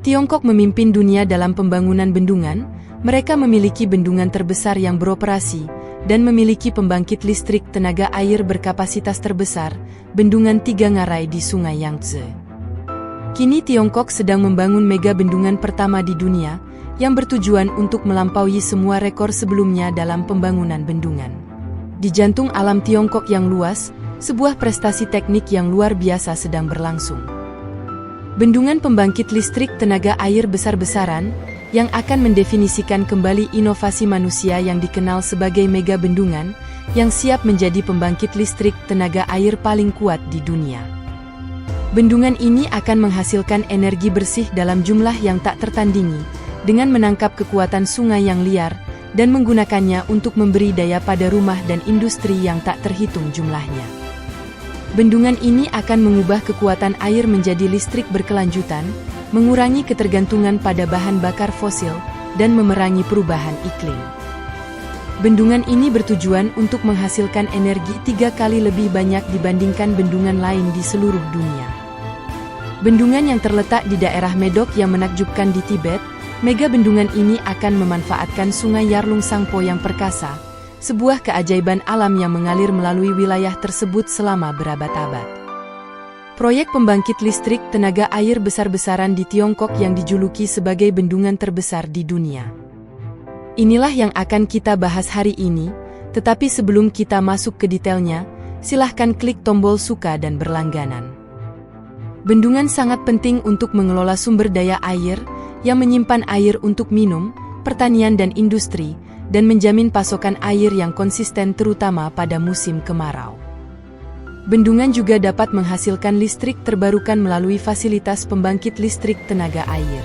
Tiongkok memimpin dunia dalam pembangunan bendungan. Mereka memiliki bendungan terbesar yang beroperasi, dan memiliki pembangkit listrik tenaga air berkapasitas terbesar, bendungan 3 ngarai di Sungai Yangtze. Kini Tiongkok sedang membangun mega bendungan pertama di dunia, yang bertujuan untuk melampaui semua rekor sebelumnya dalam pembangunan bendungan. Di jantung alam Tiongkok yang luas, sebuah prestasi teknik yang luar biasa sedang berlangsung. Bendungan pembangkit listrik tenaga air besar-besaran, yang akan mendefinisikan kembali inovasi manusia yang dikenal sebagai mega bendungan, yang siap menjadi pembangkit listrik tenaga air paling kuat di dunia. Bendungan ini akan menghasilkan energi bersih dalam jumlah yang tak tertandingi, dengan menangkap kekuatan sungai yang liar, dan menggunakannya untuk memberi daya pada rumah dan industri yang tak terhitung jumlahnya. Bendungan ini akan mengubah kekuatan air menjadi listrik berkelanjutan, mengurangi ketergantungan pada bahan bakar fosil, dan memerangi perubahan iklim. Bendungan ini bertujuan untuk menghasilkan energi 3 kali lebih banyak dibandingkan bendungan lain di seluruh dunia. Bendungan yang terletak di daerah Medok yang menakjubkan di Tibet, mega bendungan ini akan memanfaatkan sungai Yarlung Tsangpo yang perkasa, sebuah keajaiban alam yang mengalir melalui wilayah tersebut selama berabad-abad. Proyek pembangkit listrik tenaga air besar-besaran di Tiongkok yang dijuluki sebagai bendungan terbesar di dunia. Inilah yang akan kita bahas hari ini, tetapi sebelum kita masuk ke detailnya, silahkan klik tombol suka dan berlangganan. Bendungan sangat penting untuk mengelola sumber daya air, yang menyimpan air untuk minum, pertanian dan industri, dan menjamin pasokan air yang konsisten terutama pada musim kemarau. Bendungan juga dapat menghasilkan listrik terbarukan melalui fasilitas pembangkit listrik tenaga air.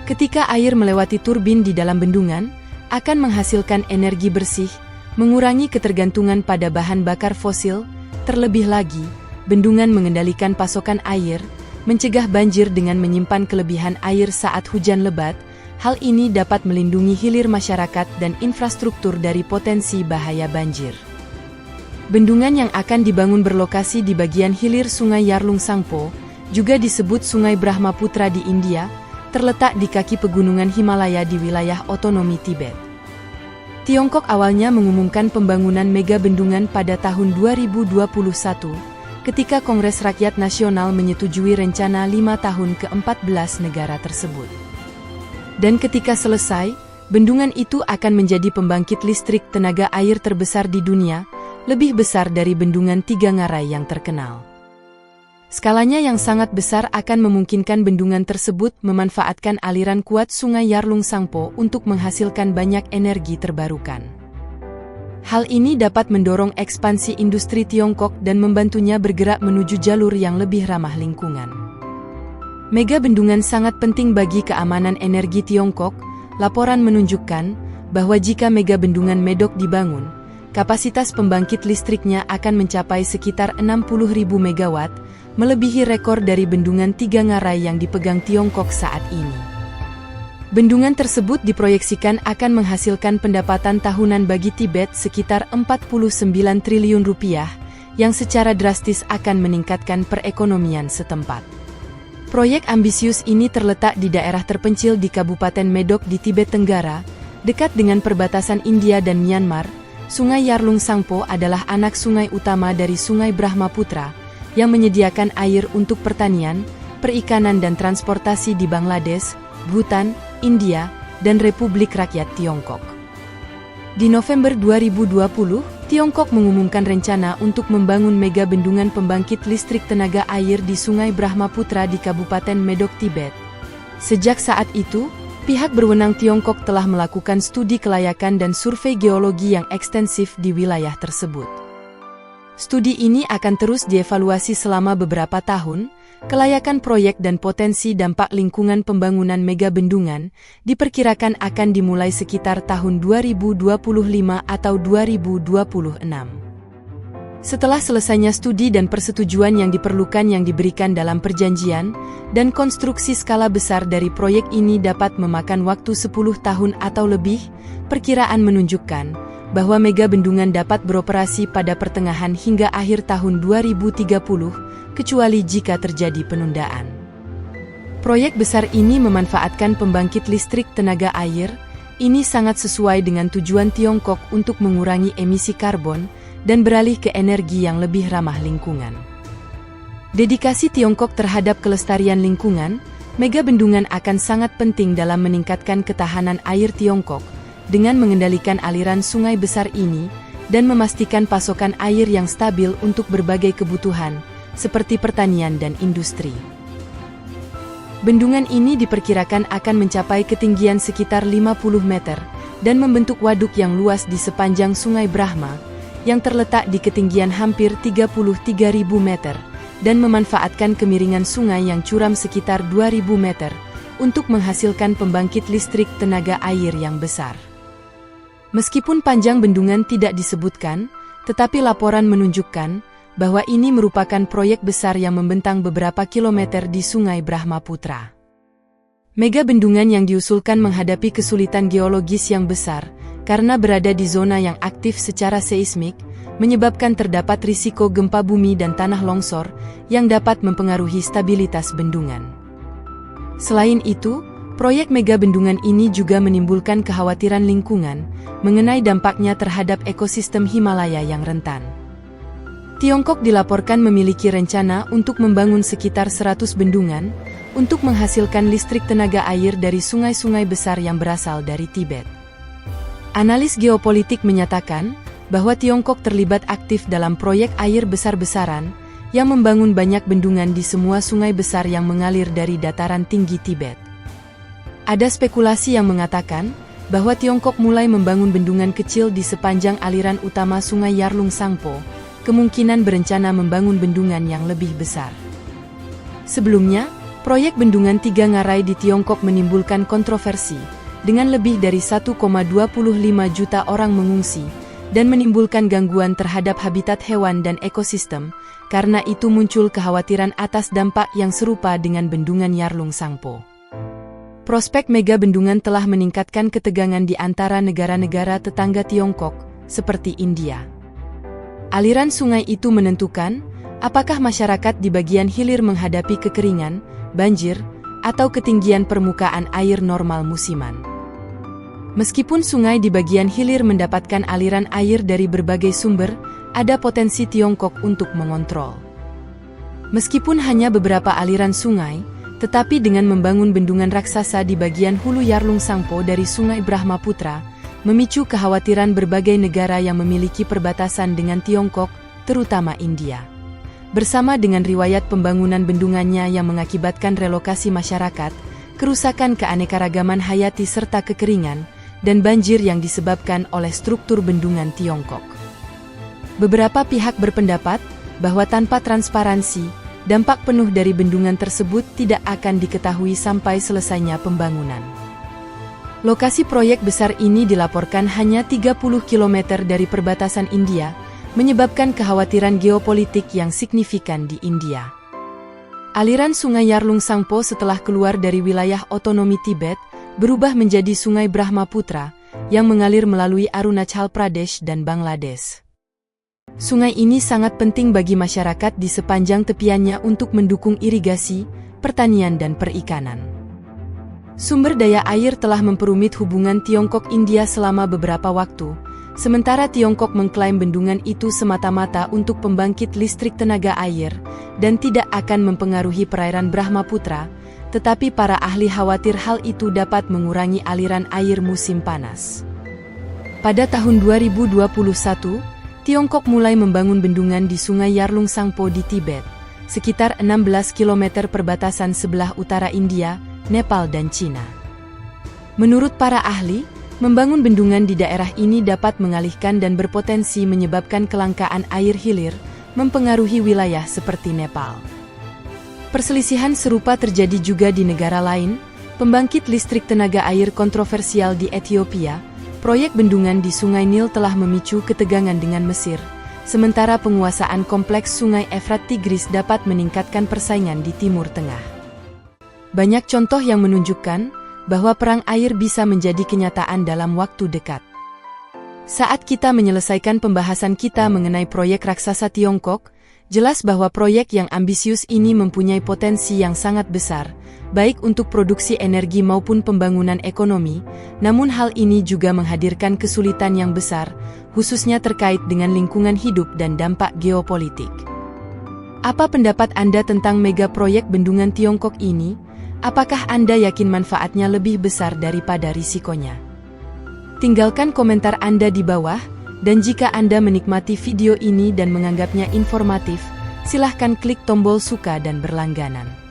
Ketika air melewati turbin di dalam bendungan, akan menghasilkan energi bersih, mengurangi ketergantungan pada bahan bakar fosil. Terlebih lagi, bendungan mengendalikan pasokan air, mencegah banjir dengan menyimpan kelebihan air saat hujan lebat. Hal ini dapat melindungi hilir masyarakat dan infrastruktur dari potensi bahaya banjir. Bendungan yang akan dibangun berlokasi di bagian hilir Sungai Yarlung Tsangpo, juga disebut Sungai Brahmaputra di India, terletak di kaki pegunungan Himalaya di wilayah otonomi Tibet. Tiongkok awalnya mengumumkan pembangunan mega bendungan pada tahun 2021, ketika Kongres Rakyat Nasional menyetujui rencana 5 tahun ke-14 negara tersebut. Dan ketika selesai, bendungan itu akan menjadi pembangkit listrik tenaga air terbesar di dunia, lebih besar dari bendungan 3 ngarai yang terkenal. Skalanya yang sangat besar akan memungkinkan bendungan tersebut memanfaatkan aliran kuat Sungai Yarlung Tsangpo untuk menghasilkan banyak energi terbarukan. Hal ini dapat mendorong ekspansi industri Tiongkok dan membantunya bergerak menuju jalur yang lebih ramah lingkungan. Mega bendungan sangat penting bagi keamanan energi Tiongkok. Laporan menunjukkan bahwa jika mega bendungan Medok dibangun, kapasitas pembangkit listriknya akan mencapai sekitar 60.000 megawatt, melebihi rekor dari bendungan 3 ngarai yang dipegang Tiongkok saat ini. Bendungan tersebut diproyeksikan akan menghasilkan pendapatan tahunan bagi Tibet sekitar 49 triliun rupiah, yang secara drastis akan meningkatkan perekonomian setempat. Proyek ambisius ini terletak di daerah terpencil di Kabupaten Medok di Tibet Tenggara, dekat dengan perbatasan India dan Myanmar. Sungai Yarlung Tsangpo adalah anak sungai utama dari Sungai Brahmaputra, yang menyediakan air untuk pertanian, perikanan dan transportasi di Bangladesh, Bhutan, India, dan Republik Rakyat Tiongkok. Di November 2020, Tiongkok mengumumkan rencana untuk membangun mega bendungan pembangkit listrik tenaga air di Sungai Brahmaputra di Kabupaten Medok, Tibet. Sejak saat itu, pihak berwenang Tiongkok telah melakukan studi kelayakan dan survei geologi yang ekstensif di wilayah tersebut. Studi ini akan terus dievaluasi selama beberapa tahun. Kelayakan proyek dan potensi dampak lingkungan pembangunan mega bendungan diperkirakan akan dimulai sekitar tahun 2025 atau 2026. Setelah selesainya studi dan persetujuan yang diperlukan yang diberikan dalam perjanjian, dan konstruksi skala besar dari proyek ini dapat memakan waktu 10 tahun atau lebih, perkiraan menunjukkan bahwa mega bendungan dapat beroperasi pada pertengahan hingga akhir tahun 2030, kecuali jika terjadi penundaan. Proyek besar ini memanfaatkan pembangkit listrik tenaga air. Ini sangat sesuai dengan tujuan Tiongkok untuk mengurangi emisi karbon dan beralih ke energi yang lebih ramah lingkungan. Dedikasi Tiongkok terhadap kelestarian lingkungan, mega bendungan akan sangat penting dalam meningkatkan ketahanan air Tiongkok dengan mengendalikan aliran sungai besar ini dan memastikan pasokan air yang stabil untuk berbagai kebutuhan, seperti pertanian dan industri. Bendungan ini diperkirakan akan mencapai ketinggian sekitar 50 meter dan membentuk waduk yang luas di sepanjang Sungai Brahma, yang terletak di ketinggian hampir 33.000 meter, dan memanfaatkan kemiringan sungai yang curam sekitar 2.000 meter, untuk menghasilkan pembangkit listrik tenaga air yang besar. Meskipun panjang bendungan tidak disebutkan, tetapi laporan menunjukkan bahwa ini merupakan proyek besar yang membentang beberapa kilometer di Sungai Brahmaputra. Mega bendungan yang diusulkan menghadapi kesulitan geologis yang besar, karena berada di zona yang aktif secara seismik, menyebabkan terdapat risiko gempa bumi dan tanah longsor yang dapat mempengaruhi stabilitas bendungan. Selain itu, proyek mega bendungan ini juga menimbulkan kekhawatiran lingkungan mengenai dampaknya terhadap ekosistem Himalaya yang rentan. Tiongkok dilaporkan memiliki rencana untuk membangun sekitar 100 bendungan untuk menghasilkan listrik tenaga air dari sungai-sungai besar yang berasal dari Tibet. Analis geopolitik menyatakan bahwa Tiongkok terlibat aktif dalam proyek air besar-besaran yang membangun banyak bendungan di semua sungai besar yang mengalir dari dataran tinggi Tibet. Ada spekulasi yang mengatakan bahwa Tiongkok mulai membangun bendungan kecil di sepanjang aliran utama Sungai Yarlung Tsangpo, kemungkinan berencana membangun bendungan yang lebih besar. Sebelumnya, proyek bendungan Tiga Ngarai di Tiongkok menimbulkan kontroversi, dengan lebih dari 1,25 juta orang mengungsi, dan menimbulkan gangguan terhadap habitat hewan dan ekosistem, karena itu muncul kekhawatiran atas dampak yang serupa dengan bendungan Yarlung Tsangpo. Prospek mega bendungan telah meningkatkan ketegangan di antara negara-negara tetangga Tiongkok, seperti India. Aliran sungai itu menentukan apakah masyarakat di bagian hilir menghadapi kekeringan, banjir, atau ketinggian permukaan air normal musiman. Meskipun sungai di bagian hilir mendapatkan aliran air dari berbagai sumber, ada potensi Tiongkok untuk mengontrol. Meskipun hanya beberapa aliran sungai, tetapi dengan membangun bendungan raksasa di bagian hulu Yarlung Tsangpo dari Sungai Brahmaputra, memicu kekhawatiran berbagai negara yang memiliki perbatasan dengan Tiongkok, terutama India. Bersama dengan riwayat pembangunan bendungannya yang mengakibatkan relokasi masyarakat, kerusakan keanekaragaman hayati serta kekeringan, dan banjir yang disebabkan oleh struktur bendungan Tiongkok. Beberapa pihak berpendapat bahwa tanpa transparansi, dampak penuh dari bendungan tersebut tidak akan diketahui sampai selesainya pembangunan. Lokasi proyek besar ini dilaporkan hanya 30 km dari perbatasan India, menyebabkan kekhawatiran geopolitik yang signifikan di India. Aliran Sungai Yarlung Tsangpo setelah keluar dari wilayah otonomi Tibet, berubah menjadi Sungai Brahmaputra, yang mengalir melalui Arunachal Pradesh dan Bangladesh. Sungai ini sangat penting bagi masyarakat di sepanjang tepiannya untuk mendukung irigasi, pertanian dan perikanan. Sumber daya air telah memperumit hubungan Tiongkok-India selama beberapa waktu, sementara Tiongkok mengklaim bendungan itu semata-mata untuk pembangkit listrik tenaga air, dan tidak akan mempengaruhi perairan Brahmaputra, tetapi para ahli khawatir hal itu dapat mengurangi aliran air musim panas. Pada tahun 2021, Tiongkok mulai membangun bendungan di Sungai Yarlung Tsangpo di Tibet, sekitar 16 km perbatasan sebelah utara India, Nepal dan Cina. Menurut para ahli, membangun bendungan di daerah ini dapat mengalihkan dan berpotensi menyebabkan kelangkaan air hilir, mempengaruhi wilayah seperti Nepal. Perselisihan serupa terjadi juga di negara lain. Pembangkit listrik tenaga air kontroversial di Ethiopia, proyek bendungan di Sungai Nil telah memicu ketegangan dengan Mesir, sementara penguasaan kompleks Sungai Efrat Tigris dapat meningkatkan persaingan di Timur Tengah. Banyak contoh yang menunjukkan bahwa perang air bisa menjadi kenyataan dalam waktu dekat. Saat kita menyelesaikan pembahasan kita mengenai proyek raksasa Tiongkok, jelas bahwa proyek yang ambisius ini mempunyai potensi yang sangat besar, baik untuk produksi energi maupun pembangunan ekonomi, namun hal ini juga menghadirkan kesulitan yang besar, khususnya terkait dengan lingkungan hidup dan dampak geopolitik. Apa pendapat Anda tentang mega proyek bendungan Tiongkok ini? Apakah Anda yakin manfaatnya lebih besar daripada risikonya? Tinggalkan komentar Anda di bawah, dan jika Anda menikmati video ini dan menganggapnya informatif, silahkan klik tombol suka dan berlangganan.